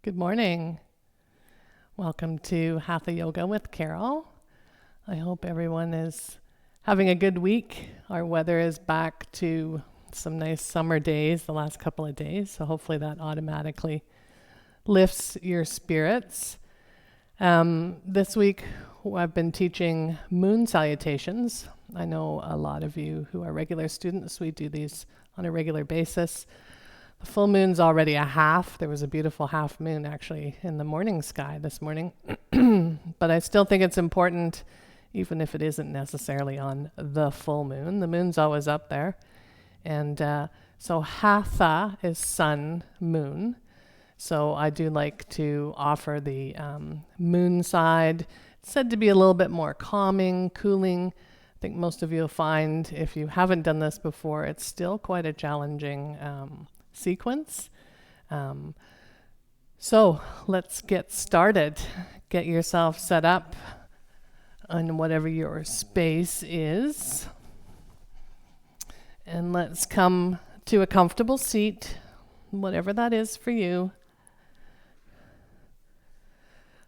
Good morning. Welcome to Hatha Yoga with Carol. I hope everyone is having a good week. Our weather is back to some nice summer days the last couple of days, so hopefully that automatically lifts your spirits. This week I've been teaching moon salutations. I know a lot of you who are regular students, we do these on a regular basis. The full moon's already a half. There was a beautiful half moon actually in the morning sky this morning. But I still think it's important, even if it isn't necessarily on the full moon. The moon's always up there. And so Hatha is sun, moon. So I do like to offer the moon side. It's said to be a little bit more calming, cooling. I think most of you will find, if you haven't done this before, it's still quite a challenging sequence. So let's get started. Get yourself set up on whatever your space is. And let's come to a comfortable seat, whatever that is for you.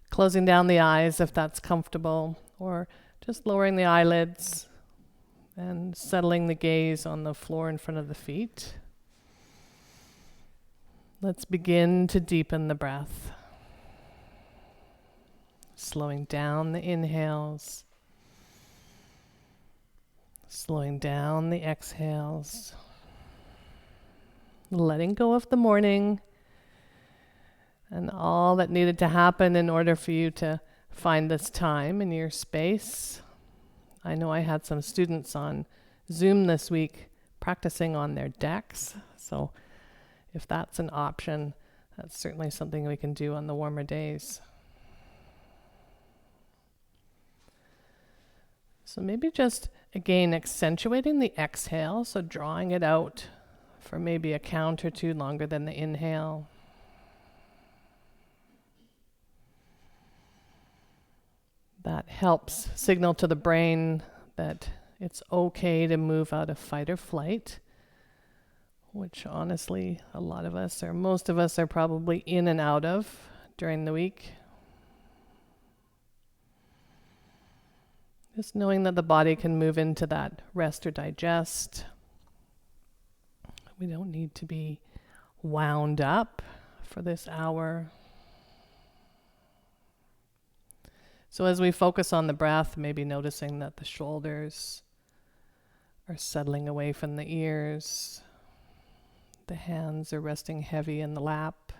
Closing down the eyes if that's comfortable, or just lowering the eyelids and settling the gaze on the floor in front of the feet. Let's begin to deepen the breath. Slowing down the inhales. Slowing down the exhales. Letting go of the morning and all that needed to happen in order for you to find this time in your space. I know I had some students on Zoom this week practicing on their decks, so if that's an option, that's certainly something we can do on the warmer days. So maybe just, again, accentuating the exhale, so drawing it out for maybe a count or two longer than the inhale. That helps signal to the brain that it's okay to move out of fight or flight, which honestly, a lot of us, or most of us, are probably in and out of during the week. Just knowing that the body can move into that rest or digest. We don't need to be wound up for this hour. So as we focus on the breath, maybe noticing that the shoulders are settling away from the ears. The hands are resting heavy in the lap.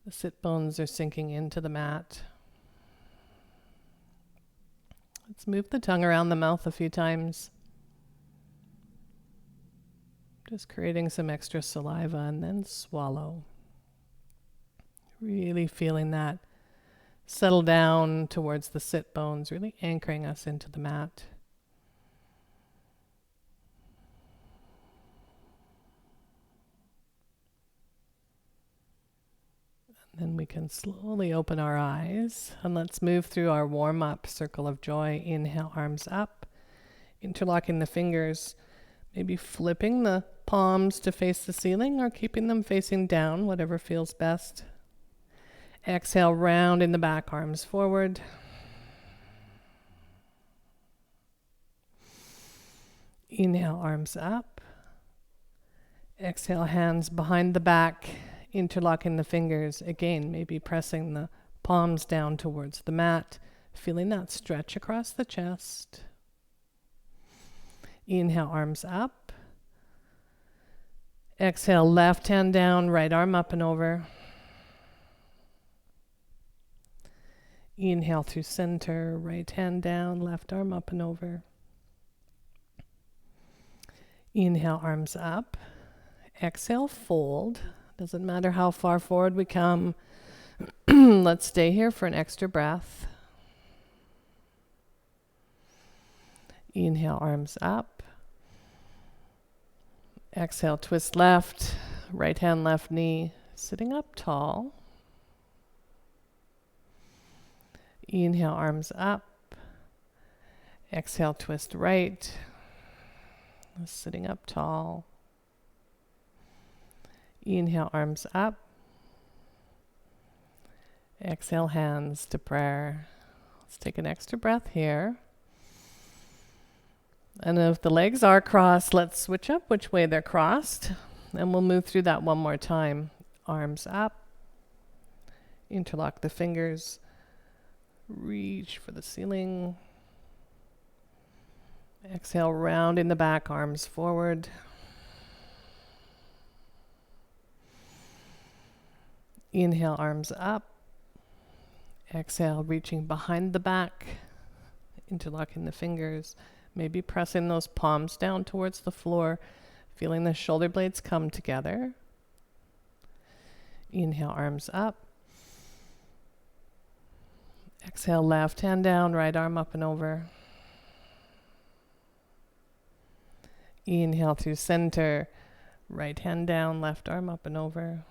The sit bones are sinking into the mat. Let's move the tongue around the mouth a few times. Just creating some extra saliva, and then swallow. Really feeling that settle down towards the sit bones, really anchoring us into the mat. Then we can slowly open our eyes, and let's move through our warm-up circle of joy. Inhale, arms up, interlocking the fingers, maybe flipping the palms to face the ceiling or keeping them facing down, whatever feels best. Exhale, rounding the back, arms forward. Inhale, arms up. Exhale, hands behind the back, interlocking the fingers. Again, maybe pressing the palms down towards the mat, feeling that stretch across the chest. Inhale, arms up. Exhale, left hand down, right arm up and over. Inhale through center, right hand down, left arm up and over. Inhale, arms up. Exhale, fold. Doesn't matter how far forward we come. Let's stay here for an extra breath. Inhale, arms up. Exhale, twist left, right hand, left knee, sitting up tall. Inhale, arms up. Exhale, twist right, sitting up tall. Inhale, arms up. Exhale, hands to prayer. Let's take an extra breath here. And if the legs are crossed, let's switch up which way they're crossed. And we'll move through that one more time. Arms up. Interlock the fingers. Reach for the ceiling. Exhale, rounding the back, arms forward. Inhale, arms up. Exhale, reaching behind the back, interlocking the fingers, maybe pressing those palms down towards the floor, feeling the shoulder blades come together. Inhale, arms up. Exhale, left hand down, right arm up and over. Inhale through center, right hand down, left arm up and over.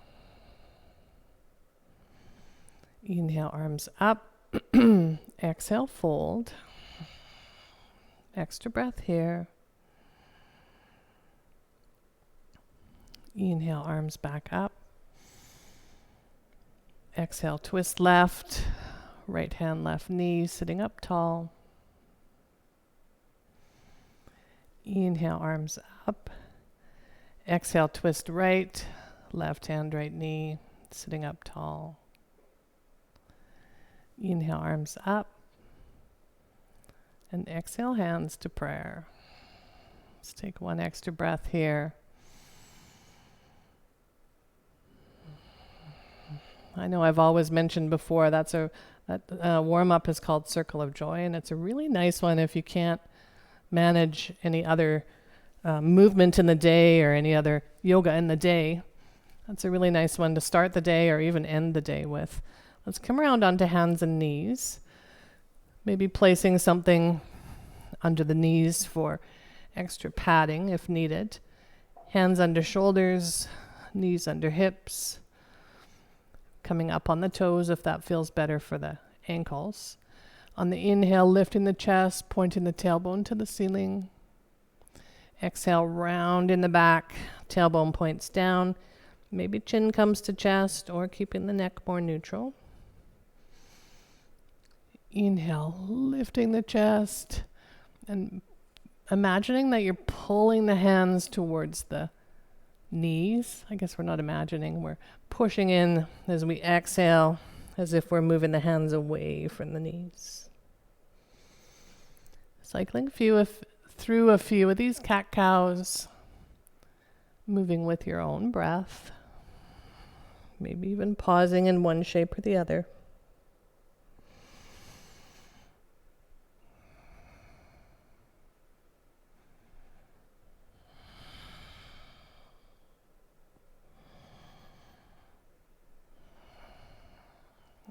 Inhale, arms up. Exhale, fold. Extra breath here. Inhale, arms back up. Exhale, twist left. Right hand, left knee, sitting up tall. Inhale, arms up. Exhale, twist right. Left hand, right knee, sitting up tall. Inhale, arms up. And exhale, hands to prayer. Let's take one extra breath here. I know I've always mentioned before, that warm-up is called Circle of Joy, and it's a really nice one if you can't manage any other movement in the day or any other yoga in the day. That's a really nice one to start the day or even end the day with. Let's come around onto hands and knees. Maybe placing something under the knees for extra padding if needed. Hands under shoulders, knees under hips. Coming up on the toes if that feels better for the ankles. On the inhale, lifting the chest, pointing the tailbone to the ceiling. Exhale, round in the back, tailbone points down. Maybe chin comes to chest or keeping the neck more neutral. Inhale, lifting the chest and imagining that you're pulling the hands towards the knees. I guess we're not imagining, we're pushing in as we exhale, as if we're moving the hands away from the knees. Cycling through a few of these cat-cows, moving with your own breath, maybe even pausing in one shape or the other.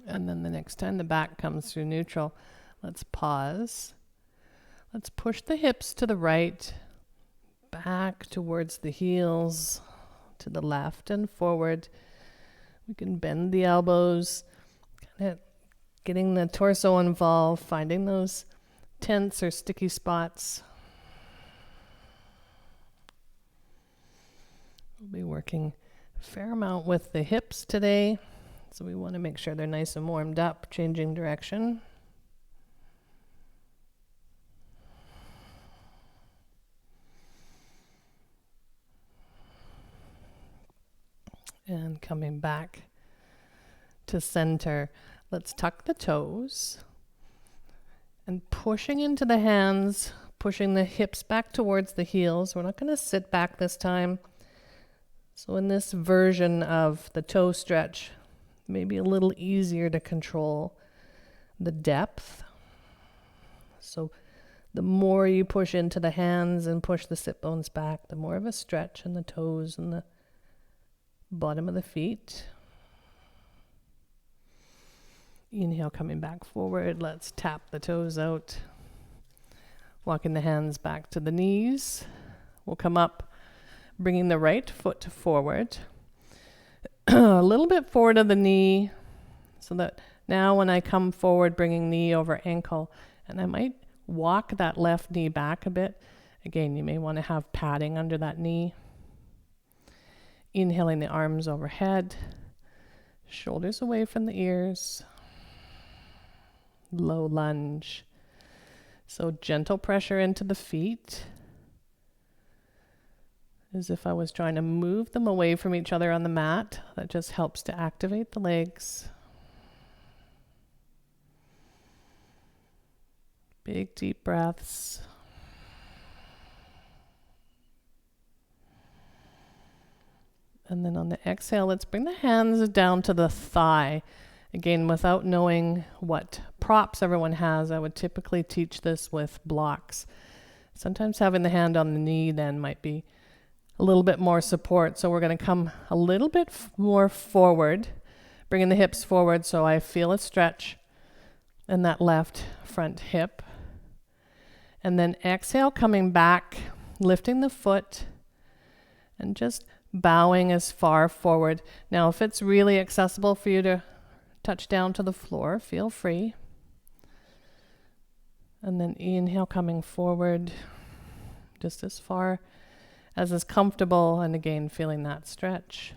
And then the next time the back comes through neutral, let's pause. Let's push the hips to the right, back towards the heels, to the left and forward. We can bend the elbows, kind of getting the torso involved, finding those tense or sticky spots. We'll be working a fair amount with the hips today. So we want to make sure they're nice and warmed up, changing direction. And coming back to center, let's tuck the toes and pushing into the hands, pushing the hips back towards the heels. We're not going to sit back this time. So in this version of the toe stretch, maybe a little easier to control the depth. So the more you push into the hands and push the sit bones back, the more of a stretch in the toes and the bottom of the feet. Inhale, coming back forward. Let's tap the toes out. Walking the hands back to the knees. We'll come up, bringing the right foot forward. A little bit forward of the knee, so that now when I come forward, bringing knee over ankle, and I might walk that left knee back a bit. Again, you may want to have padding under that knee. Inhaling the arms overhead, Shoulders away from the ears. Low lunge. So gentle pressure into the feet, as if I was trying to move them away from each other on the mat. That just helps to activate the legs. Big deep breaths. And then on the exhale, let's bring the hands down to the thigh. Again, without knowing what props everyone has, I would typically teach this with blocks. Sometimes having the hand on the knee then might be a little bit more support. So we're going to come a little bit more forward, bringing the hips forward so I feel a stretch in that left front hip. And then exhale, coming back, lifting the foot, and just bowing as far forward. Now, if it's really accessible for you to touch down to the floor, feel free. And then inhale, coming forward, just as far as is comfortable, and again, feeling that stretch.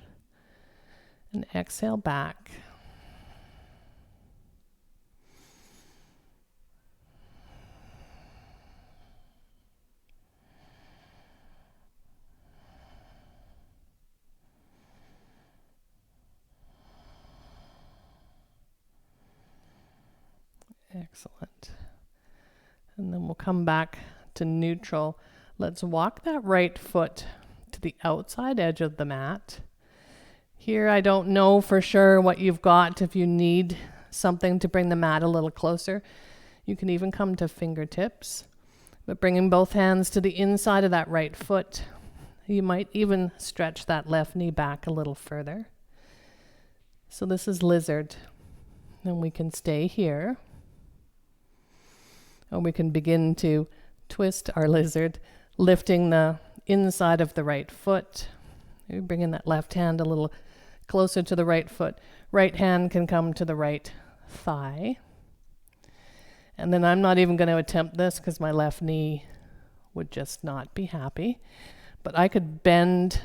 And exhale back. Excellent. And then we'll come back to neutral. Let's walk that right foot to the outside edge of the mat. Here, I don't know for sure what you've got. If you need something to bring the mat a little closer, you can even come to fingertips. But bringing both hands to the inside of that right foot, you might even stretch that left knee back a little further. So this is lizard. And we can stay here. Or we can begin to twist our lizard, lifting the inside of the right foot. Maybe bringing that left hand a little closer to the right foot. Right hand can come to the right thigh. And then I'm not even going to attempt this because my left knee would just not be happy. But I could bend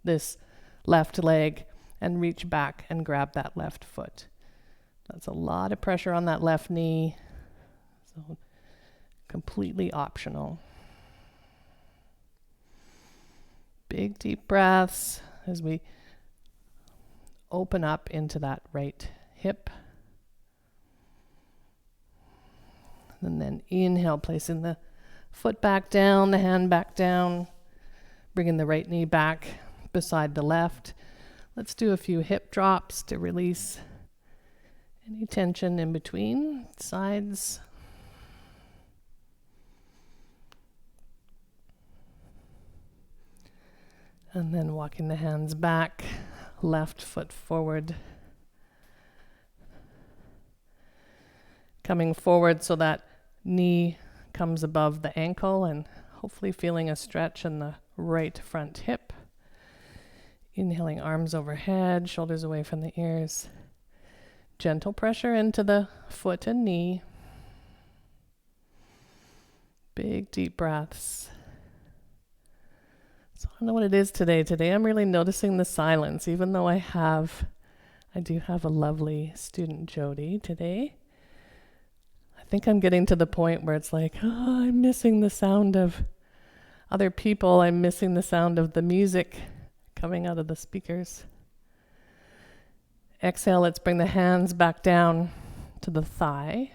this left leg and reach back and grab that left foot. That's a lot of pressure on that left knee. So completely optional. Big deep breaths as we open up into that right hip. And then inhale, placing the foot back down, the hand back down, bringing the right knee back beside the left. Let's do a few hip drops to release any tension in between sides. And then walking the hands back, left foot forward. Coming forward so that knee comes above the ankle and hopefully feeling a stretch in the right front hip. Inhaling, arms overhead, shoulders away from the ears. Gentle pressure into the foot and knee. Big deep breaths. So I don't know what it is today. Today I'm really noticing the silence, even though I do have a lovely student, Jody, today. I think I'm getting to the point where it's like, oh, I'm missing the sound of other people. I'm missing the sound of the music coming out of the speakers. Exhale, let's bring the hands back down to the thigh.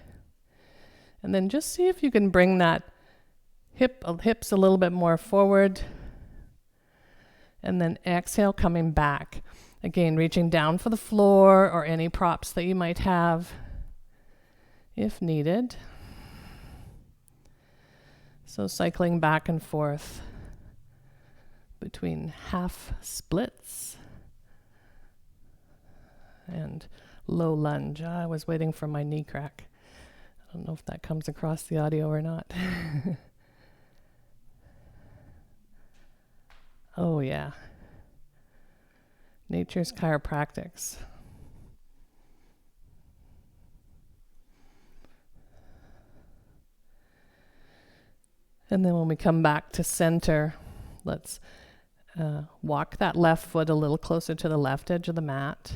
And then just see if you can bring that hips a little bit more forward. And then exhale, coming back. Again, reaching down for the floor or any props that you might have if needed. So cycling back and forth between half splits and low lunge. I was waiting for my knee crack. I don't know if that comes across the audio or not. Oh yeah. Nature's chiropractics. And then when we come back to center, let's walk that left foot a little closer to the left edge of the mat.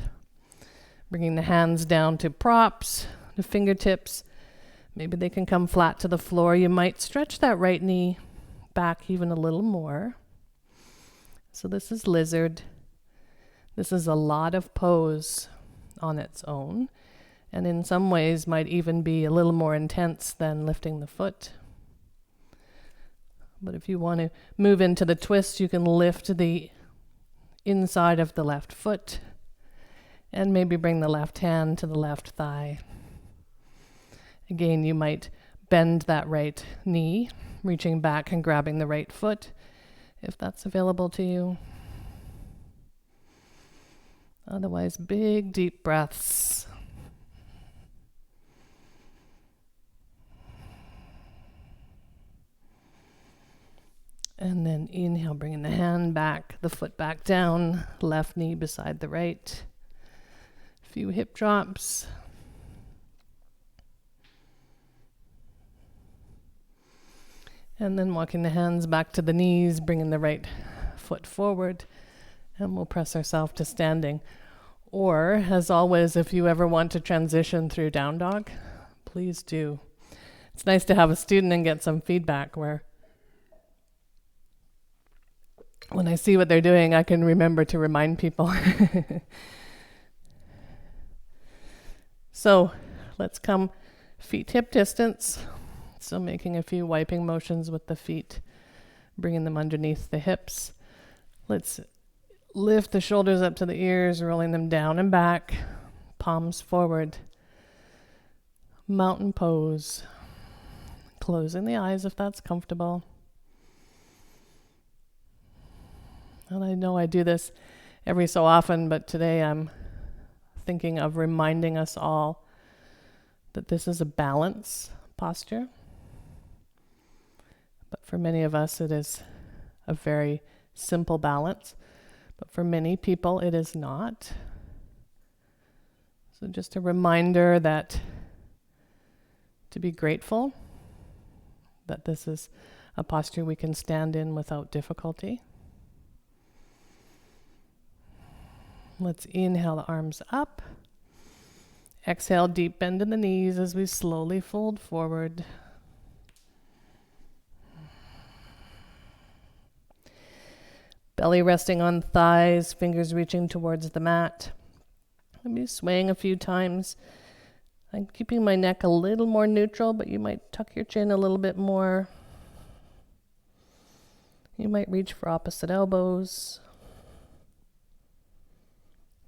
Bringing the hands down to props, the fingertips. Maybe they can come flat to the floor. You might stretch that right knee back even a little more. So this is lizard. This is a lot of pose on its own, and in some ways might even be a little more intense than lifting the foot. But if you want to move into the twist, you can lift the inside of the left foot and maybe bring the left hand to the left thigh. Again, you might bend that right knee, reaching back and grabbing the right foot, if that's available to you. Otherwise, big, deep breaths. And then inhale, bringing the hand back, the foot back down, left knee beside the right. A few hip drops. And then walking the hands back to the knees, bringing the right foot forward, and we'll press ourselves to standing. Or, as always, if you ever want to transition through down dog, please do. It's nice to have a student and get some feedback where when I see what they're doing, I can remember to remind people. So let's come feet hip distance. So making a few wiping motions with the feet, bringing them underneath the hips. Let's lift the shoulders up to the ears, rolling them down and back, palms forward. Mountain pose. Closing the eyes if that's comfortable. And I know I do this every so often, but today I'm thinking of reminding us all that this is a balance posture. But for many of us, it is a very simple balance. But for many people, it is not. So just a reminder that to be grateful that this is a posture we can stand in without difficulty. Let's inhale the arms up. Exhale, deep bend in the knees as we slowly fold forward. Belly resting on thighs, fingers reaching towards the mat. Maybe swaying a few times. I'm keeping my neck a little more neutral, but you might tuck your chin a little bit more. You might reach for opposite elbows.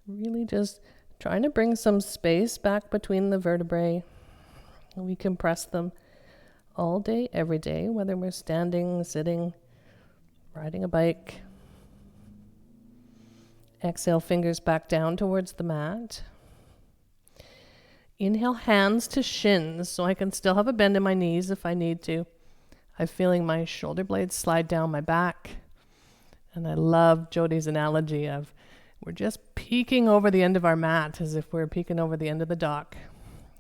Really just trying to bring some space back between the vertebrae. We can press them all day, every day, whether we're standing, sitting, riding a bike. Exhale, fingers back down towards the mat. Inhale, hands to shins, so I can still have a bend in my knees if I need to. I'm feeling my shoulder blades slide down my back. And I love Jodi's analogy of we're just peeking over the end of our mat as if we're peeking over the end of the dock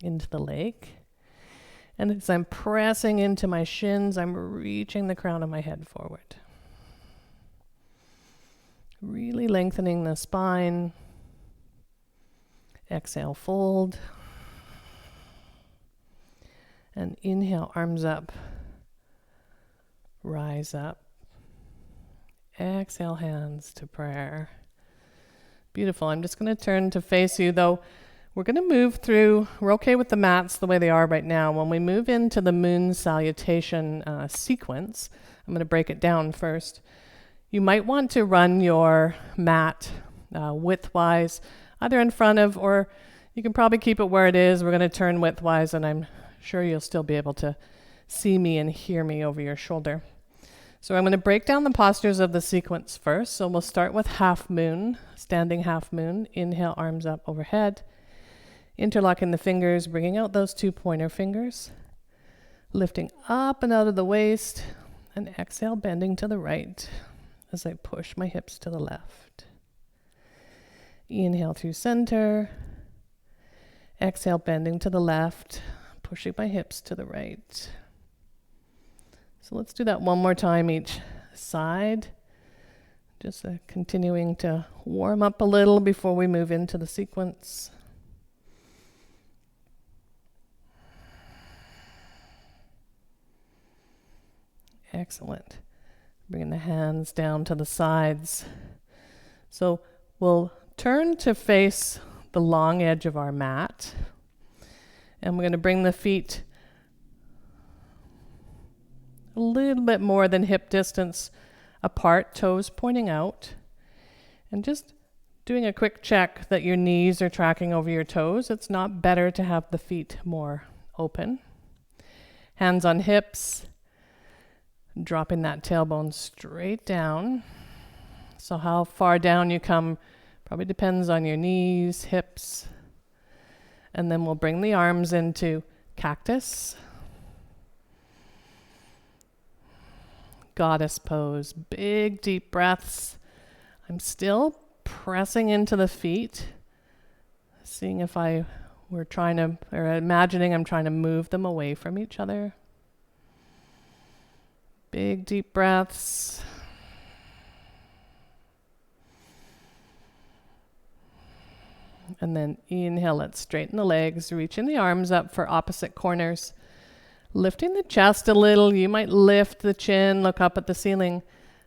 into the lake. And as I'm pressing into my shins, I'm reaching the crown of my head forward. Really lengthening the spine. Exhale, fold. And inhale, arms up. Rise up. Exhale, hands to prayer. Beautiful. I'm just going to turn to face you, though. We're going to move through. We're okay with the mats the way they are right now. When we move into the moon salutation sequence, I'm going to break it down first. You might want to run your mat widthwise, either in front of, or you can probably keep it where it is. We're going to turn widthwise, and I'm sure you'll still be able to see me and hear me over your shoulder. So I'm going to break down the postures of the sequence first. So we'll start with half moon, standing half moon. Inhale, arms up overhead. Interlocking the fingers, bringing out those 2 pointer fingers. Lifting up and out of the waist. And exhale, bending to the right as I push my hips to the left. Inhale through center. Exhale, bending to the left, pushing my hips to the right. So let's do that one more time each side. Just continuing to warm up a little before we move into the sequence. Excellent. Bringing the hands down to the sides. So we'll turn to face the long edge of our mat. And we're going to bring the feet a little bit more than hip distance apart, toes pointing out. And just doing a quick check that your knees are tracking over your toes. It's not better to have the feet more open. Hands on hips. Dropping that tailbone straight down. So how far down you come probably depends on your knees, hips. And then we'll bring the arms into cactus. Goddess pose. Big deep breaths. I'm still pressing into the feet. Seeing if we're trying to, or imagining I'm trying to move them away from each other. Big deep breaths. And then inhale, let's straighten the legs, reaching the arms up for opposite corners. Lifting the chest a little, you might lift the chin, look up at the ceiling.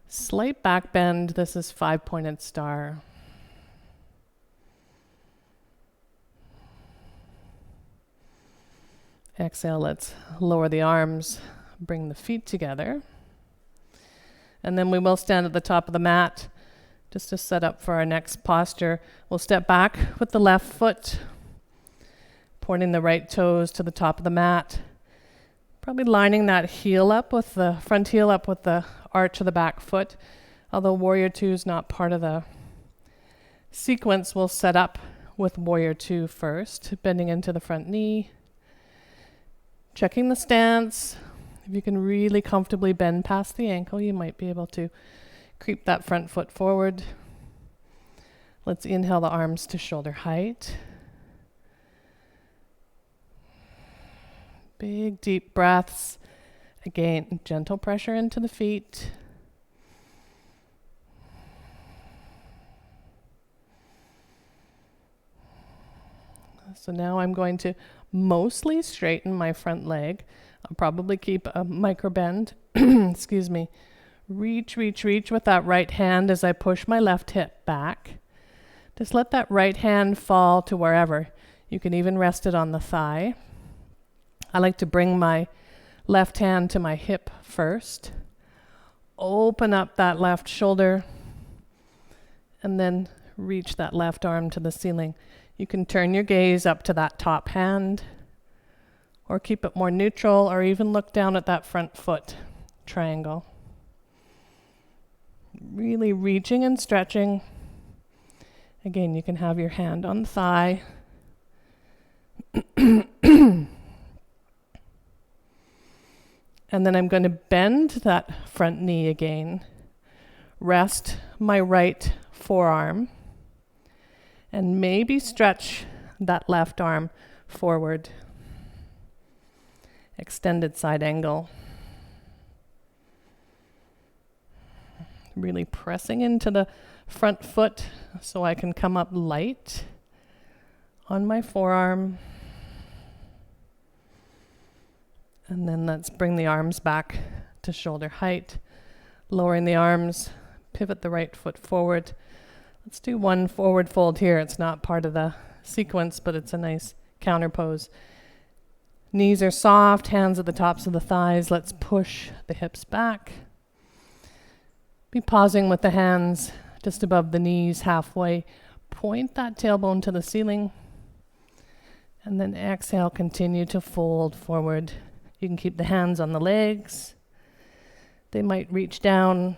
Slight back bend, this is 5-pointed star. Exhale, let's lower the arms, bring the feet together. And then we will stand at the top of the mat just to set up for our next posture. We'll step back with the left foot, pointing the right toes to the top of the mat. Probably lining that heel up with the front heel up with the arch of the back foot. Although Warrior 2 is not part of the sequence, we'll set up with Warrior 2 first, bending into the front knee. Checking the stance. If you can really comfortably bend past the ankle, you might be able to creep that front foot forward. Let's inhale the arms to shoulder height. Big deep breaths. Again, gentle pressure into the feet. So now I'm going to mostly straighten my front leg. I'll probably keep a micro bend. Excuse me. Reach with that right hand as I push my left hip back. Just let that right hand fall to wherever. You can even rest it on the thigh. I like to bring my left hand to my hip first. Open up that left shoulder. And then reach that left arm to the ceiling. You can turn your gaze up to that top hand, or keep it more neutral, or even look down at that front foot triangle. Really reaching and stretching. Again, you can have your hand on the thigh. And then I'm going to bend that front knee again. Rest my right forearm. And maybe stretch that left arm forward. Extended side angle. Really pressing into the front foot so I can come up light on my forearm. And then let's bring the arms back to shoulder height. Lowering the arms, pivot the right foot forward. Let's do one forward fold here. It's not part of the sequence, but it's a nice counter pose. Knees are soft, hands at the tops of the thighs. Let's push the hips back. Be pausing with the hands just above the knees halfway. Point that tailbone to the ceiling. And then exhale, continue to fold forward. You can keep the hands on the legs. They might reach down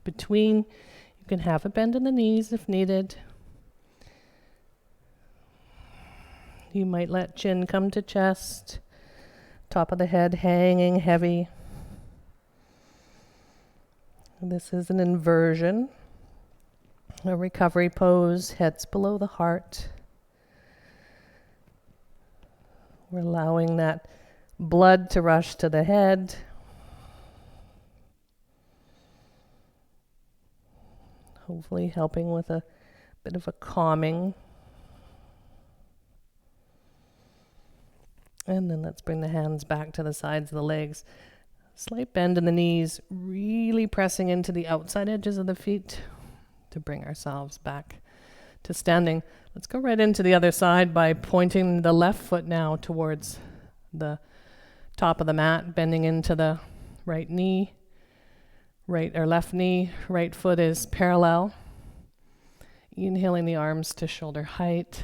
between. You can have a bend in the knees if needed. You might let chin come to chest, top of the head hanging heavy. This is an inversion, a recovery pose, heads below the heart. We're allowing that blood to rush to the head. Hopefully helping with a bit of a calming. And then let's bring the hands back to the sides of the legs. Slight bend in the knees, really pressing into the outside edges of the feet to bring ourselves back to standing. Let's go right into the other side by pointing the left foot now towards the top of the mat, bending into the right knee, right or left knee, right foot is parallel. Inhaling the arms to shoulder height.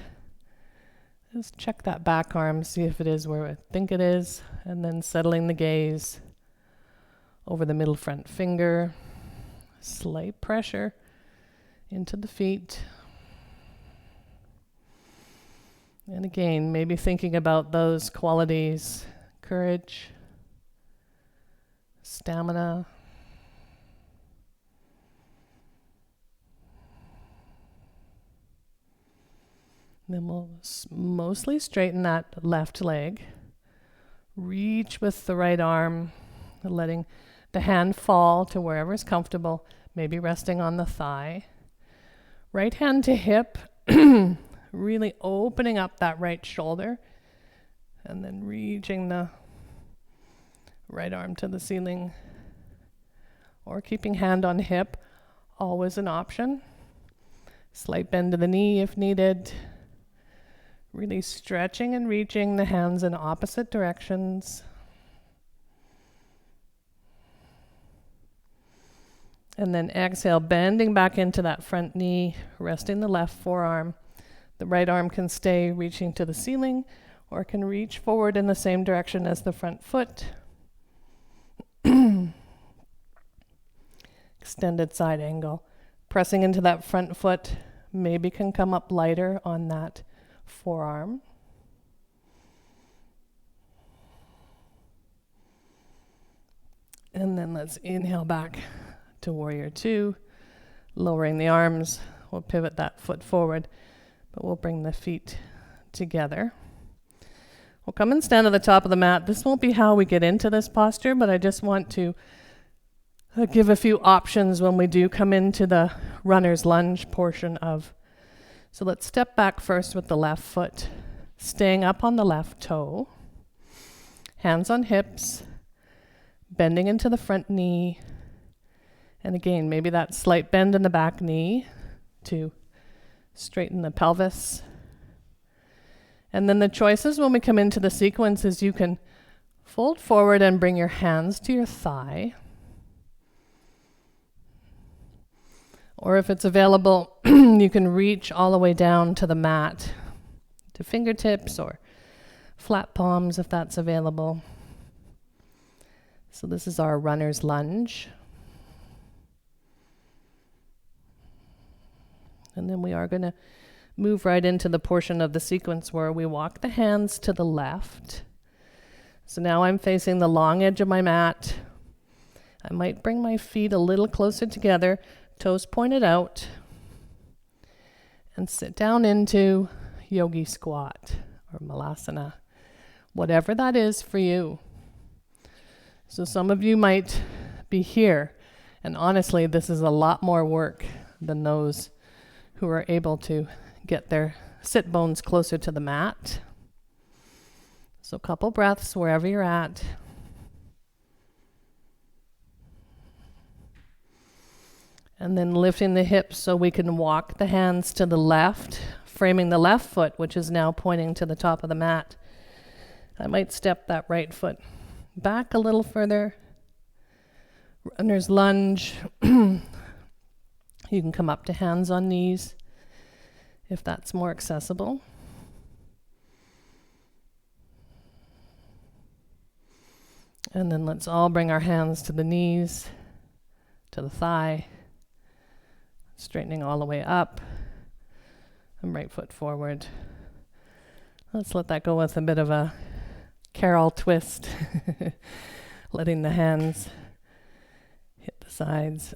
Just check that back arm, see if it is where I think it is, and then settling the gaze over the middle front finger. Slight pressure into the feet. And again, maybe thinking about those qualities, courage, stamina, then we'll mostly straighten that left leg. Reach with the right arm, letting the hand fall to wherever is comfortable, maybe resting on the thigh. Right hand to hip, really opening up that right shoulder, and then reaching the right arm to the ceiling, or keeping hand on hip, always an option. Slight bend to the knee if needed. Really stretching and reaching the hands in opposite directions. And then exhale, bending back into that front knee, resting the left forearm. The right arm can stay reaching to the ceiling or can reach forward in the same direction as the front foot. Extended side angle. Pressing into that front foot, maybe can come up lighter on that forearm. And then let's inhale back to warrior two, lowering the arms. We'll pivot that foot forward, but we'll bring the feet together. We'll come and stand at the top of the mat. This won't be how we get into this posture, but I just want to give a few options when we do come into the runner's lunge portion of. So let's step back first with the left foot, staying up on the left toe, hands on hips, bending into the front knee, and again, maybe that slight bend in the back knee to straighten the pelvis. And then the choices when we come into the sequence is you can fold forward and bring your hands to your thigh. Or if it's available, you can reach all the way down to the mat, to fingertips or flat palms if that's available. So this is our runner's lunge. And then we are going to move right into the portion of the sequence where we walk the hands to the left. So now I'm facing the long edge of my mat. I might bring my feet a little closer together, toes pointed out, and sit down into yogi squat or malasana, whatever that is for you. So some of you might be here, and honestly, this is a lot more work than those who are able to get their sit bones closer to the mat. So a couple breaths wherever you're at. And then lifting the hips so we can walk the hands to the left, framing the left foot, which is now pointing to the top of the mat. I might step that right foot back a little further. Runner's lunge. You can come up to hands on knees if that's more accessible. And then let's all bring our hands to the knees, to the thigh. Straightening all the way up, and right foot forward. Let's let that go with a bit of a Carol twist, letting the hands hit the sides.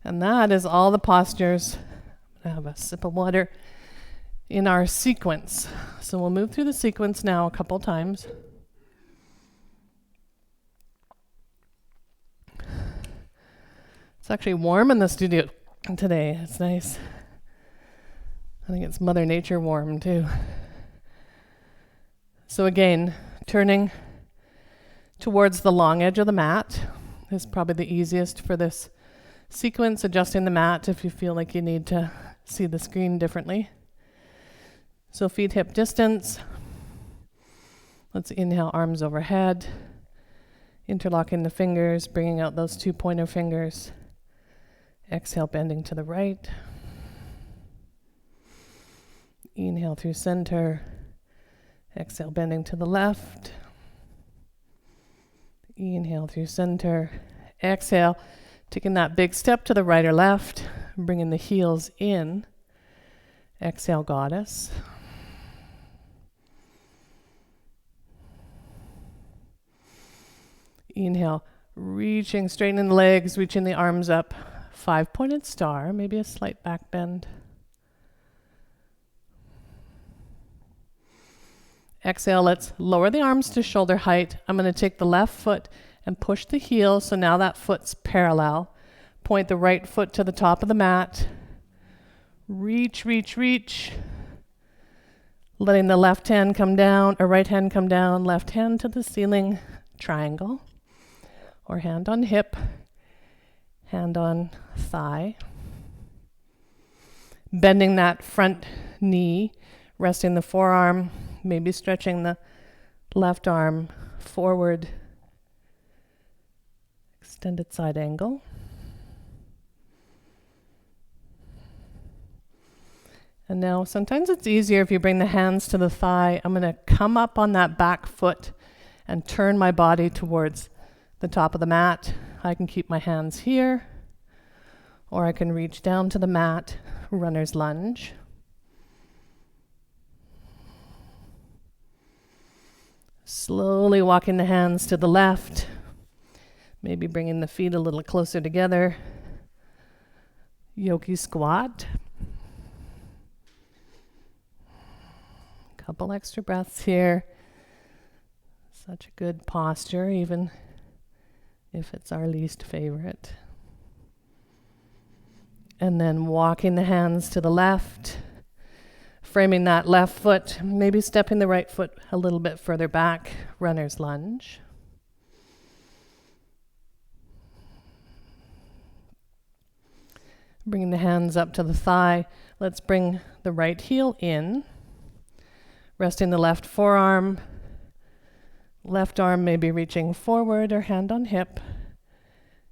And that is all the postures. I'm going to have a sip of water in our sequence. So we'll move through the sequence now a couple times. It's actually warm in the studio today. It's nice. I think it's Mother Nature warm too. So again, turning towards the long edge of the mat. This is probably the easiest for this sequence, adjusting the mat if you feel like you need to see the screen differently. So feet hip distance. Let's inhale, arms overhead. Interlocking the fingers, bringing out those 2 pointer fingers. Exhale, bending to the right. Inhale through center. Exhale, bending to the left. Inhale through center. Exhale, taking that big step to the right or left, bringing the heels in. Exhale, goddess. Inhale, reaching, straightening the legs, reaching the arms up. 5-pointed star, maybe a slight back bend. Exhale, let's lower the arms to shoulder height. I'm going to take the left foot and push the heel, so now that foot's parallel. Point the right foot to the top of the mat. Reach, reach, reach. Letting the left hand come down, or right hand come down, left hand to the ceiling, triangle. Or hand on hip, hand on thigh. Bending that front knee, resting the forearm, maybe stretching the left arm forward. Extended side angle. And now sometimes it's easier if you bring the hands to the thigh. I'm going to come up on that back foot and turn my body towards the top of the mat. I can keep my hands here, or I can reach down to the mat, runner's lunge. Slowly walking the hands to the left, maybe bringing the feet a little closer together. Yogi squat. Couple extra breaths here. Such a good posture, even if it's our least favorite. And then walking the hands to the left, framing that left foot, maybe stepping the right foot a little bit further back, runner's lunge. Bringing the hands up to the thigh. Let's bring the right heel in, resting the left forearm. Left arm maybe reaching forward or hand on hip.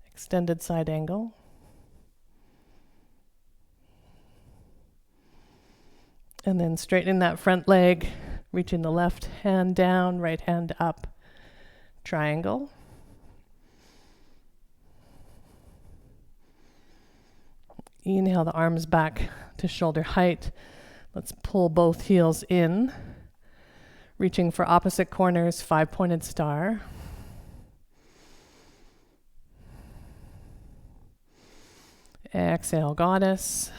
Extended side angle. And then straightening that front leg, reaching the left hand down, right hand up. Triangle. Inhale the arms back to shoulder height. Let's pull both heels in. Reaching for opposite corners, 5-pointed star. Exhale, goddess.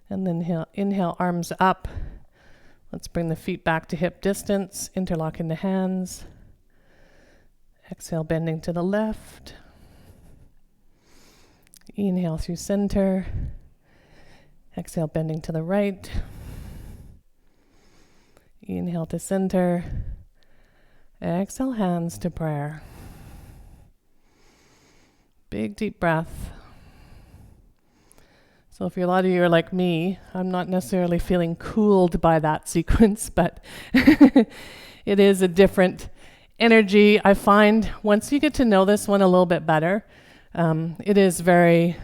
And then inhale, arms up. Let's bring the feet back to hip distance, interlocking the hands. Exhale, bending to the left. Inhale through center. Exhale, bending to the right. Inhale to center. Exhale, hands to prayer. Big deep breath. So if a lot of you are like me, I'm not necessarily feeling cooled by that sequence, but it is a different energy. I find once you get to know this one a little bit better, it is can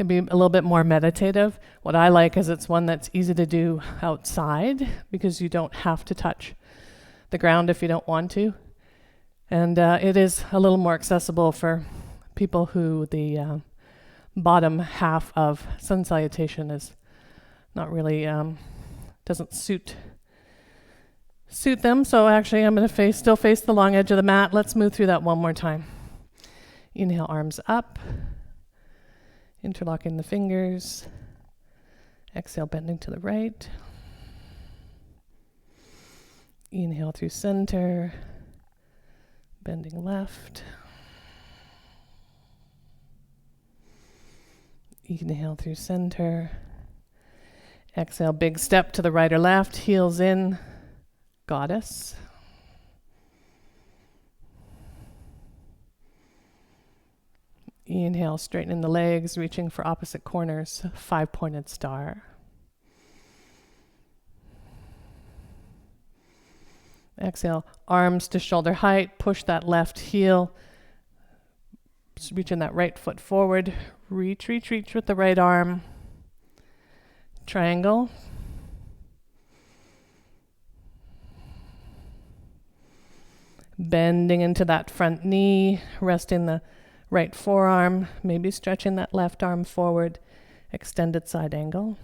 be a little bit more meditative. What I like is it's one that's easy to do outside because you don't have to touch the ground if you don't want to. And it is a little more accessible for people who the bottom half of sun salutation is not really, doesn't suit them. So actually I'm going to still face the long edge of the mat. Let's move through that one more time. Inhale, arms up, interlocking the fingers. Exhale, bending to the right. Inhale through center, bending left. Inhale through center. Exhale, big step to the right or left, heels in, goddess. Inhale, straightening the legs, reaching for opposite corners, 5-pointed star. Exhale, arms to shoulder height, push that left heel, just reaching that right foot forward, reach with the right arm, triangle. Bending into that front knee, resting the right forearm, maybe stretching that left arm forward, extended side angle.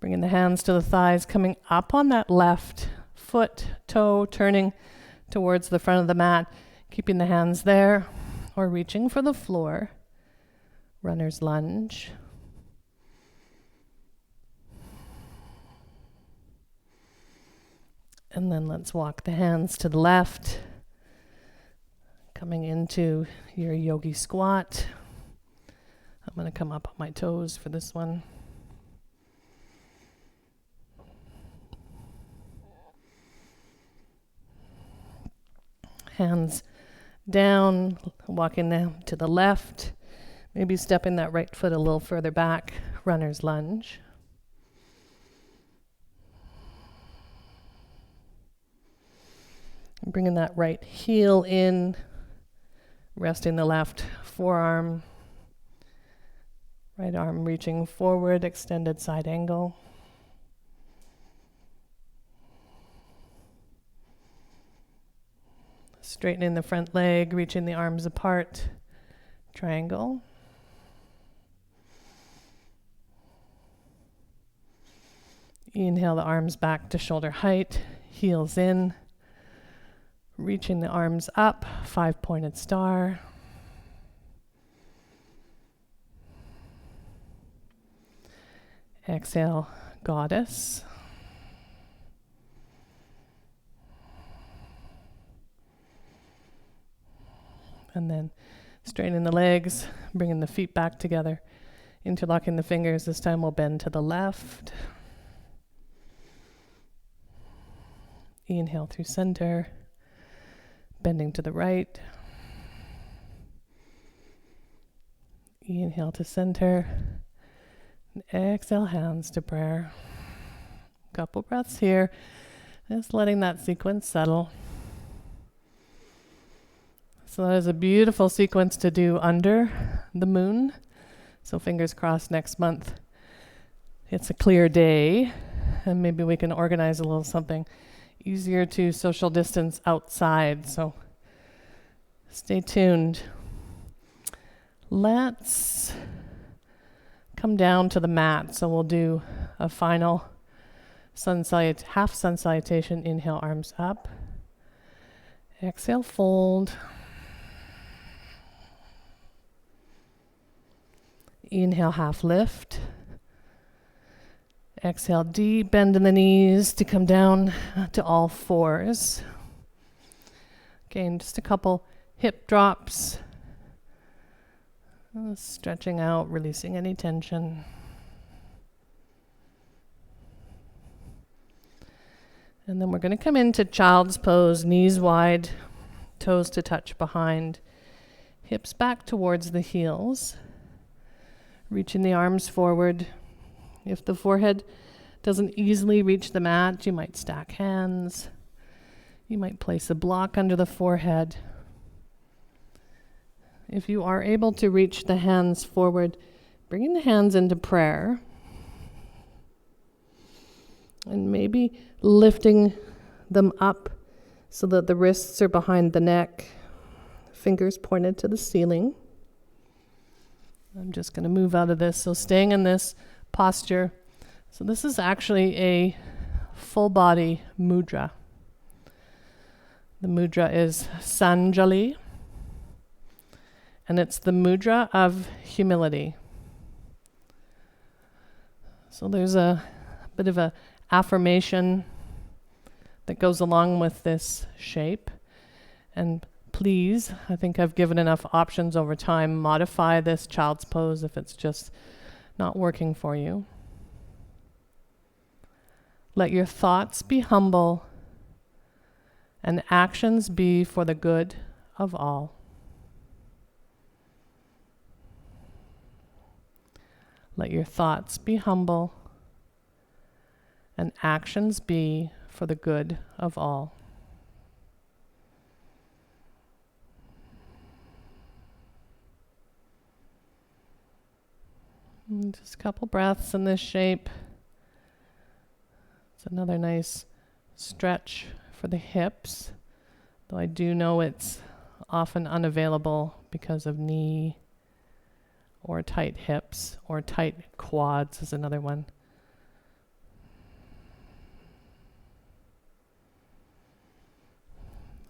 Bringing the hands to the thighs, coming up on that left foot, toe, turning towards the front of the mat, keeping the hands there or reaching for the floor. Runner's lunge. And then let's walk the hands to the left, coming into your yogi squat. I'm going to come up on my toes for this one. Hands down, walking them to the left, maybe stepping that right foot a little further back, runner's lunge. Bringing that right heel in, resting the left forearm, right arm reaching forward, extended side angle. Straightening the front leg, reaching the arms apart, triangle. Inhale the arms back to shoulder height, heels in. Reaching the arms up, 5-pointed star. Exhale, goddess. And then straightening the legs, bringing the feet back together, interlocking the fingers. This time we'll bend to the left. Inhale through center. Bending to the right. Inhale to center. And exhale, hands to prayer. Couple breaths here. Just letting that sequence settle. So that is a beautiful sequence to do under the moon. So fingers crossed next month. It's a clear day. And maybe we can organize a little something easier to social distance outside, so stay tuned. Let's come down to the mat. So we'll do a final half sun salutation. Inhale, arms up. Exhale, fold. Inhale, half lift. Exhale, deep bend in the knees to come down to all fours. Again, just a couple hip drops. Stretching out, releasing any tension. And then we're going to come into child's pose, knees wide, toes to touch behind, hips back towards the heels. Reaching the arms forward. If the forehead doesn't easily reach the mat, you might stack hands. You might place a block under the forehead. If you are able to reach the hands forward, bringing the hands into prayer. And maybe lifting them up so that the wrists are behind the neck, fingers pointed to the ceiling. I'm just going to move out of this. So staying in this posture. So this is actually a full body mudra. The mudra is Sanjali, and it's the mudra of humility. So there's a bit of a affirmation that goes along with this shape, and please, I think I've given enough options over time. Modify this child's pose if it's just not working for you. Let your thoughts be humble and actions be for the good of all. Let your thoughts be humble and actions be for the good of all. And just a couple breaths in this shape. It's another nice stretch for the hips, though I do know it's often unavailable because of knee or tight hips, or tight quads is another one.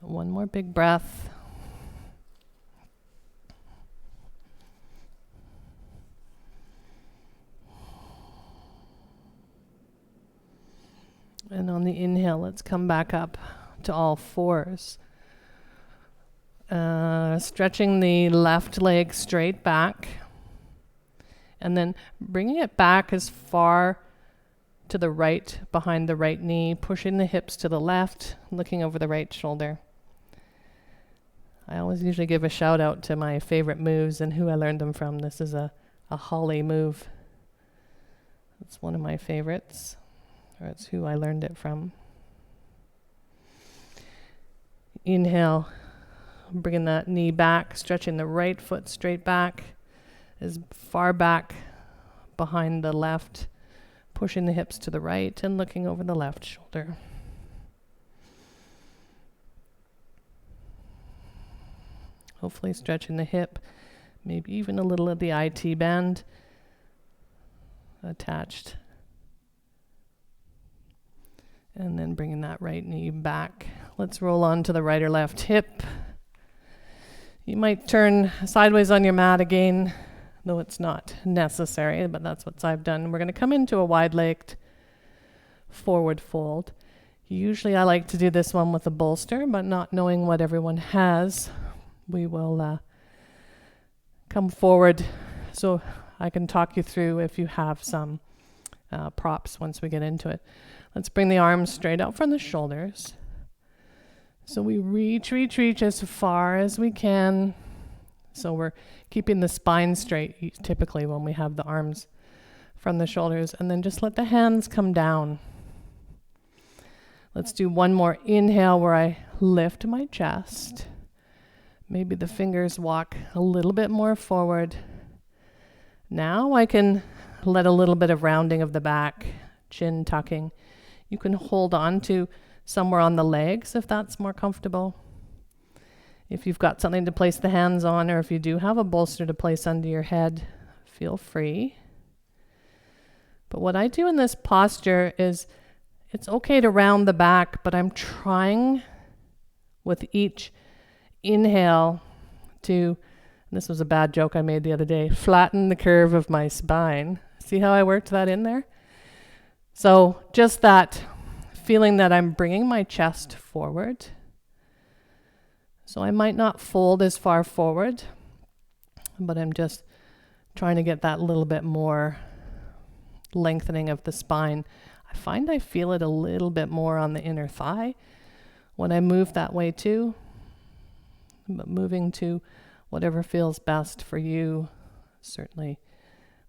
One more big breath. And on the inhale, let's come back up to all fours. Stretching the left leg straight back. And then bringing it back as far to the right, behind the right knee, pushing the hips to the left, looking over the right shoulder. I always usually give a shout out to my favorite moves and who I learned them from. This is a Holly move. It's one of my favorites, or it's who I learned it from. Inhale, bringing that knee back, stretching the right foot straight back, as far back behind the left, pushing the hips to the right and looking over the left shoulder. Hopefully stretching the hip, maybe even a little of the IT band attached. And then bringing that right knee back. Let's roll on to the right or left hip. You might turn sideways on your mat again, though it's not necessary, but that's what I've done. We're going to come into a wide-legged forward fold. Usually I like to do this one with a bolster, but not knowing what everyone has, we will come forward so I can talk you through if you have some props once we get into it. Let's bring the arms straight out from the shoulders. So we reach as far as we can. So we're keeping the spine straight typically when we have the arms from the shoulders, and then just let the hands come down. Let's do one more inhale where I lift my chest. Maybe the fingers walk a little bit more forward. Now I can let a little bit of rounding of the back, chin tucking. You can hold on to somewhere on the legs if that's more comfortable. If you've got something to place the hands on, or if you do have a bolster to place under your head, feel free. But what I do in this posture is, it's okay to round the back, but I'm trying with each inhale to, and this was a bad joke I made the other day, flatten the curve of my spine. See how I worked that in there? So just that feeling that I'm bringing my chest forward. So I might not fold as far forward, but I'm just trying to get that little bit more lengthening of the spine. I find I feel it a little bit more on the inner thigh when I move that way too. But moving to whatever feels best for you, certainly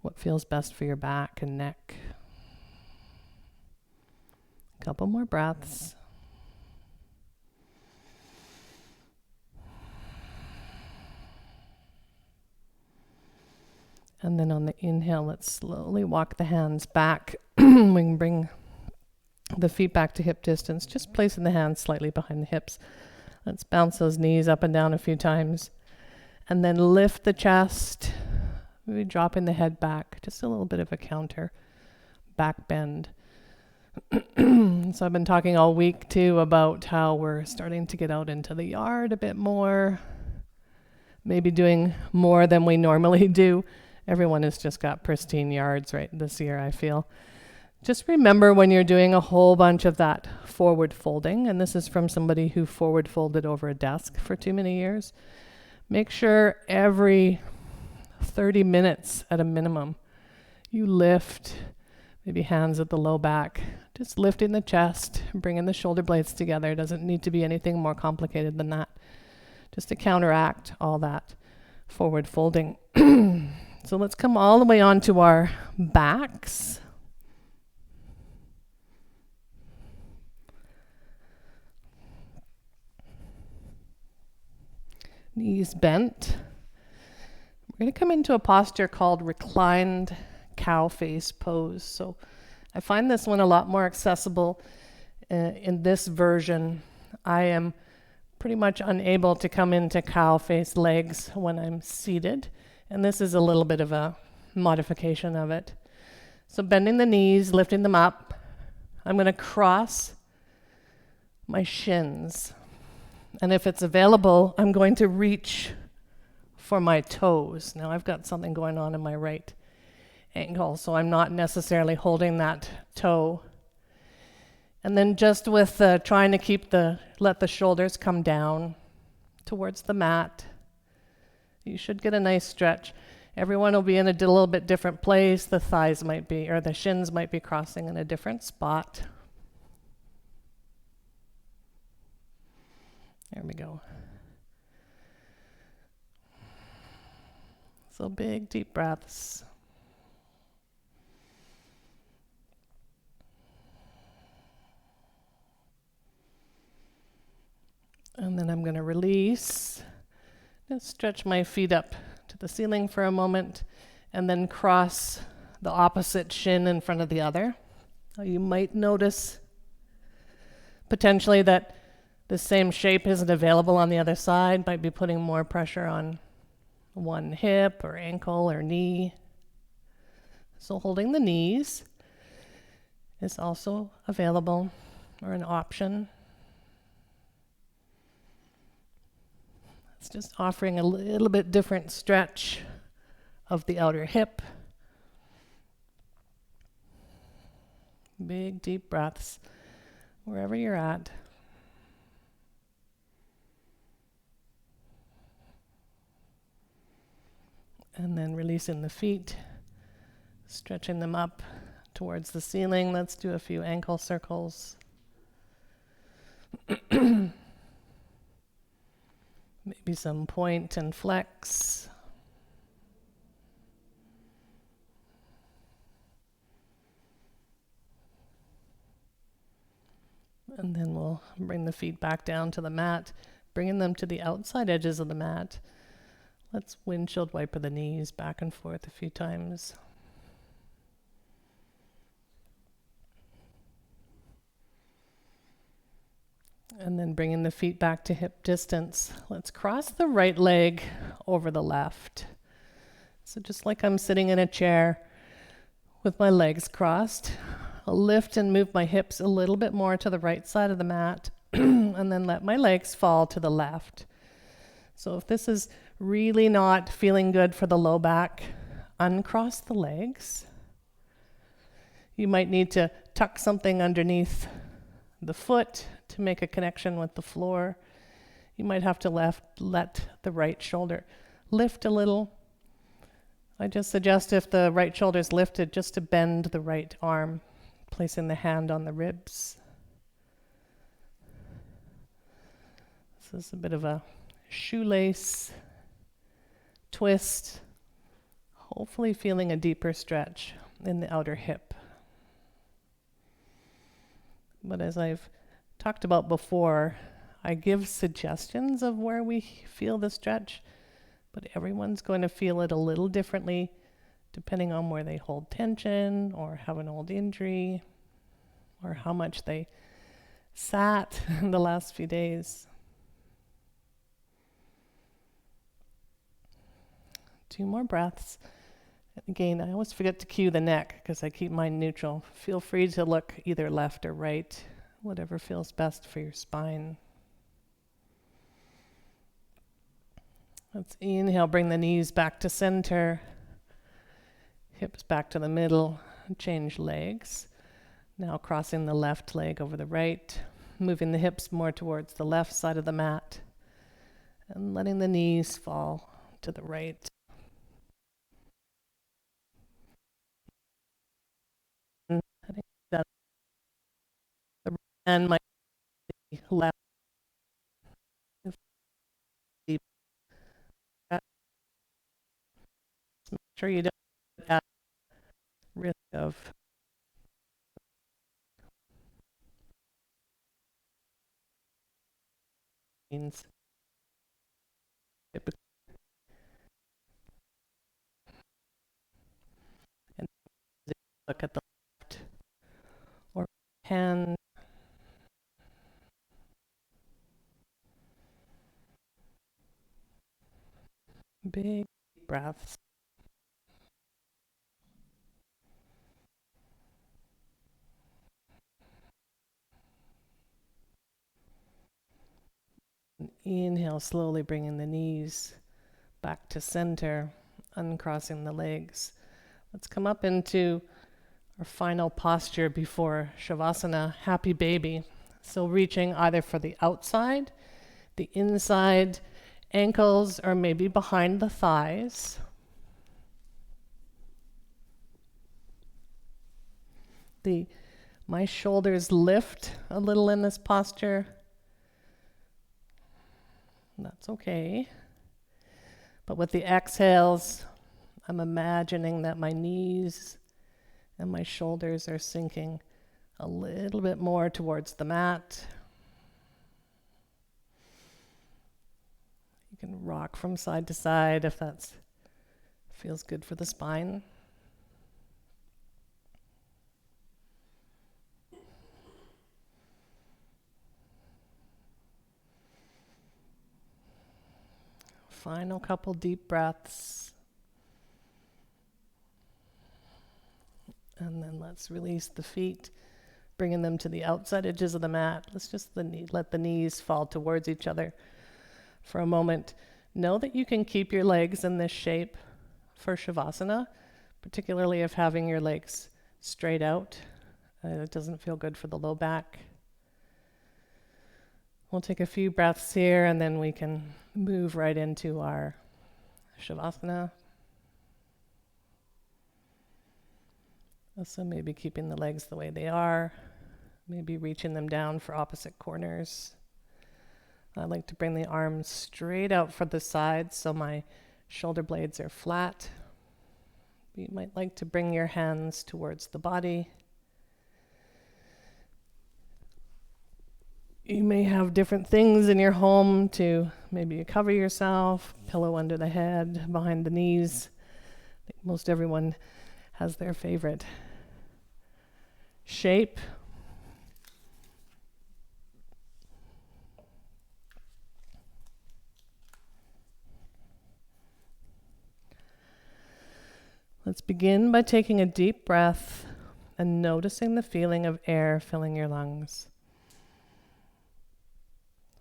what feels best for your back and neck. A couple more breaths. And then on the inhale, let's slowly walk the hands back. We can bring the feet back to hip distance, just placing the hands slightly behind the hips. Let's bounce those knees up and down a few times. And then lift the chest, maybe dropping the head back, just a little bit of a counter back bend. So I've been talking all week too about how we're starting to get out into the yard a bit more, maybe doing more than we normally do. Everyone has just got pristine yards right this year, I feel. Just remember when you're doing a whole bunch of that forward folding, and this is from somebody who forward folded over a desk for too many years, make sure every 30 minutes at a minimum, you lift, maybe hands at the low back, just lifting the chest, bringing the shoulder blades together. It doesn't need to be anything more complicated than that, just to counteract all that forward folding. So let's come all the way onto our backs. Knees bent. We're going to come into a posture called reclined cow face pose. So I find this one a lot more accessible in this version. I am pretty much unable to come into cow face legs when I'm seated, and this is a little bit of a modification of it. So bending the knees, lifting them up. I'm going to cross my shins. And if it's available, I'm going to reach for my toes. Now I've got something going on in my right ankle, so I'm not necessarily holding that toe. And then just with trying to let the shoulders come down towards the mat, you should get a nice stretch. Everyone will be in a little bit different place. The thighs might be, or the shins might be crossing in a different spot. There we go. So big, deep breaths. And then I'm going to release. Just stretch my feet up to the ceiling for a moment, and then cross the opposite shin in front of the other. You might notice potentially that the same shape isn't available on the other side, might be putting more pressure on one hip or ankle or knee. So holding the knees is also available or an option. It's just offering a little bit different stretch of the outer hip. Big, deep breaths wherever you're at. And then releasing the feet, stretching them up towards the ceiling. Let's do a few ankle circles. Maybe some point and flex. And then we'll bring the feet back down to the mat, bringing them to the outside edges of the mat. Let's windshield wiper the knees back and forth a few times. And then bringing the feet back to hip distance. Let's cross the right leg over the left. So just like I'm sitting in a chair with my legs crossed, I'll lift and move my hips a little bit more to the right side of the mat and then let my legs fall to the left. So if this is really not feeling good for the low back, uncross the legs. You might need to tuck something underneath the foot to make a connection with the floor. You might have to let the right shoulder lift a little. I just suggest if the right shoulder is lifted, just to bend the right arm, placing the hand on the ribs. This is a bit of a shoelace twist, hopefully feeling a deeper stretch in the outer hip. But as I've talked about before, I give suggestions of where we feel the stretch, but everyone's going to feel it a little differently depending on where they hold tension or have an old injury or how much they sat in the last few days. 2 more breaths. Again, I always forget to cue the neck because I keep mine neutral. Feel free to look either left or right, whatever feels best for your spine. Let's inhale, bring the knees back to center, hips back to the middle, change legs. Now crossing the left leg over the right, moving the hips more towards the left side of the mat, and letting the knees fall to the right. And I think that the right hand might be left. Deep breath. Just make sure you don't get at risk of pains. Typically, and look at the left or hand. Big breaths. And inhale, slowly bringing the knees back to center, uncrossing the legs. Let's come up into our final posture before Shavasana, happy baby. So reaching either for the outside, the inside, ankles, or maybe behind the thighs. My shoulders lift a little in this posture. That's okay. But with the exhales, I'm imagining that my knees and my shoulders are sinking a little bit more towards the mat. You can rock from side to side if that feels good for the spine. Final couple deep breaths. And then let's release the feet, bringing them to the outside edges of the mat. Let's just let the knees fall towards each other for a moment. Know that you can keep your legs in this shape for Shavasana, particularly if having your legs straight out. It doesn't feel good for the low back. We'll take a few breaths here and then we can move right into our Shavasana. So maybe keeping the legs the way they are, maybe reaching them down for opposite corners. I like to bring the arms straight out for the sides so my shoulder blades are flat. You might like to bring your hands towards the body. You may have different things in your home to maybe cover yourself, pillow under the head, behind the knees. I think most everyone has their favorite shape. Let's begin by taking a deep breath and noticing the feeling of air filling your lungs.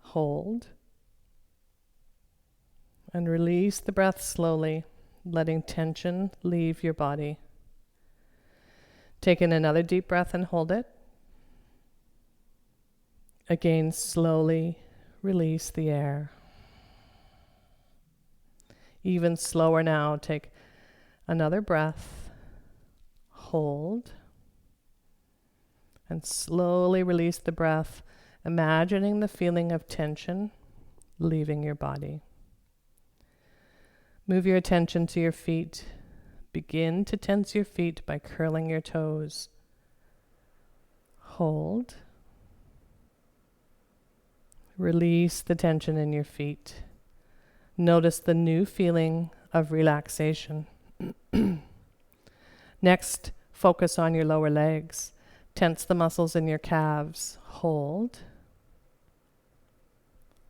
Hold and release the breath slowly, letting tension leave your body. Take in another deep breath and hold it. Again, slowly release the air. Even slower now, take another breath, hold, and slowly release the breath, imagining the feeling of tension leaving your body. Move your attention to your feet. Begin to tense your feet by curling your toes. Hold. Release the tension in your feet. Notice the new feeling of relaxation. Next, focus on your lower legs. Tense the muscles in your calves. Hold.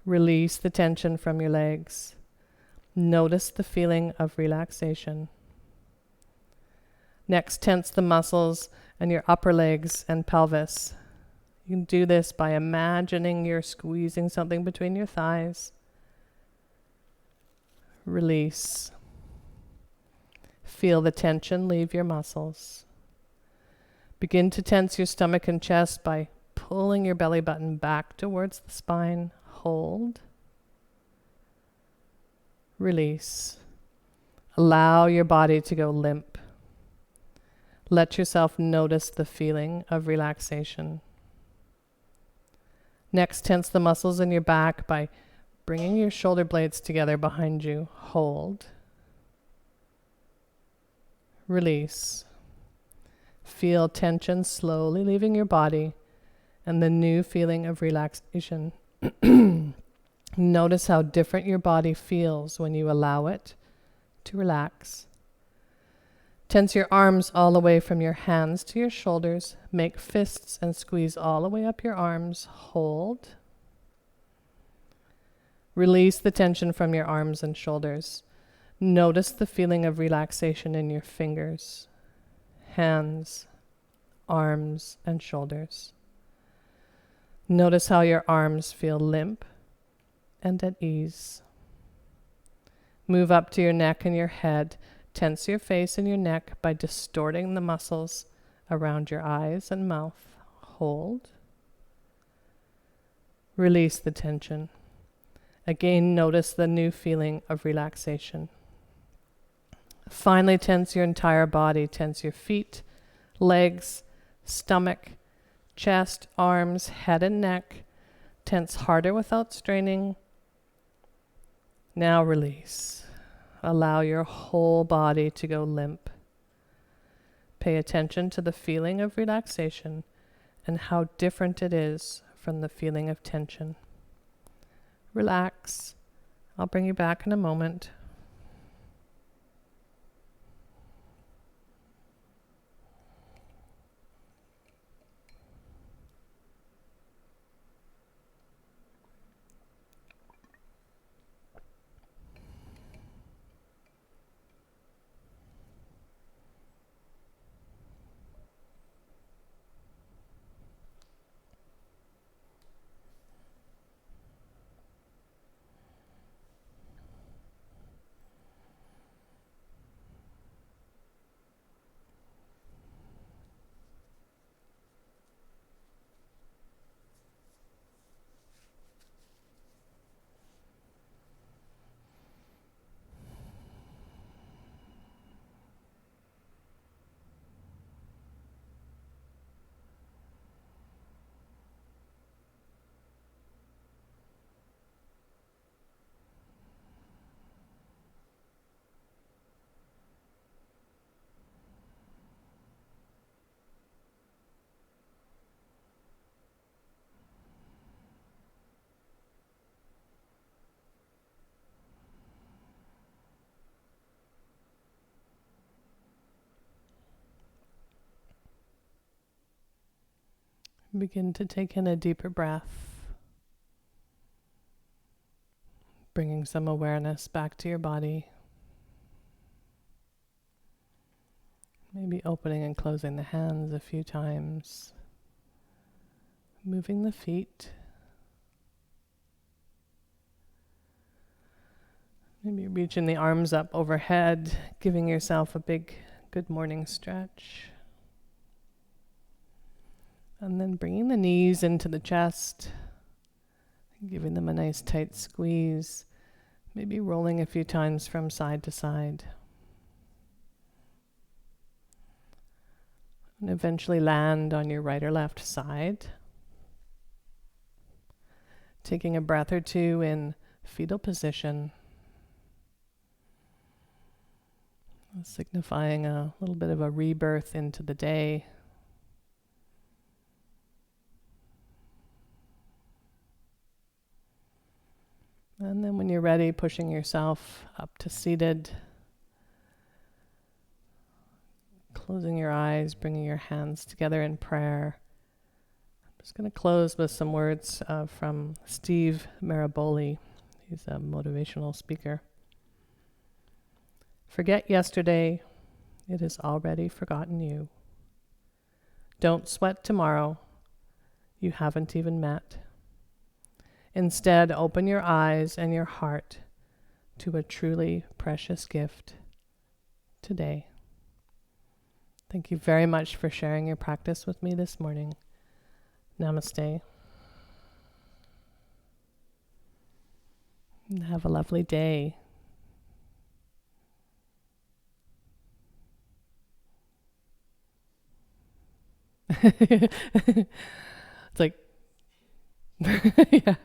Release the tension from your legs. Notice the feeling of relaxation. Next, tense the muscles in your upper legs and pelvis. You can do this by imagining you're squeezing something between your thighs. Release. Feel the tension leave your muscles. Begin to tense your stomach and chest by pulling your belly button back towards the spine. Hold. Release. Allow your body to go limp. Let yourself notice the feeling of relaxation. Next, tense the muscles in your back by bringing your shoulder blades together behind you. Hold. Release. Feel tension slowly leaving your body and the new feeling of relaxation. Notice how different your body feels when you allow it to relax. Tense your arms all the way from your hands to your shoulders. Make fists and squeeze all the way up your arms. Hold. Release the tension from your arms and shoulders. Notice the feeling of relaxation in your fingers, hands, arms, and shoulders. Notice how your arms feel limp and at ease. Move up to your neck and your head. Tense your face and your neck by distorting the muscles around your eyes and mouth. Hold. Release the tension. Again, notice the new feeling of relaxation. Finally, tense your entire body. Tense your feet, legs, stomach, chest, arms, head, and neck. Tense harder without straining. Now release. Allow your whole body to go limp. Pay attention to the feeling of relaxation and how different it is from the feeling of tension. Relax. I'll bring you back in a moment. Begin to take in a deeper breath, bringing some awareness back to your body. Maybe opening and closing the hands a few times, moving the feet. Maybe reaching the arms up overhead, giving yourself a big good morning stretch. And then bringing the knees into the chest, giving them a nice tight squeeze, maybe rolling a few times from side to side. And eventually land on your right or left side. Taking a breath or two in fetal position, signifying a little bit of a rebirth into the day. And then when you're ready, pushing yourself up to seated. Closing your eyes, bringing your hands together in prayer. I'm just going to close with some words from Steve Maraboli. He's a motivational speaker. Forget yesterday, it has already forgotten you. Don't sweat tomorrow, you haven't even met. Instead, open your eyes and your heart to a truly precious gift today. Thank you very much for sharing your practice with me this morning. Namaste. And have a lovely day. It's like, yeah.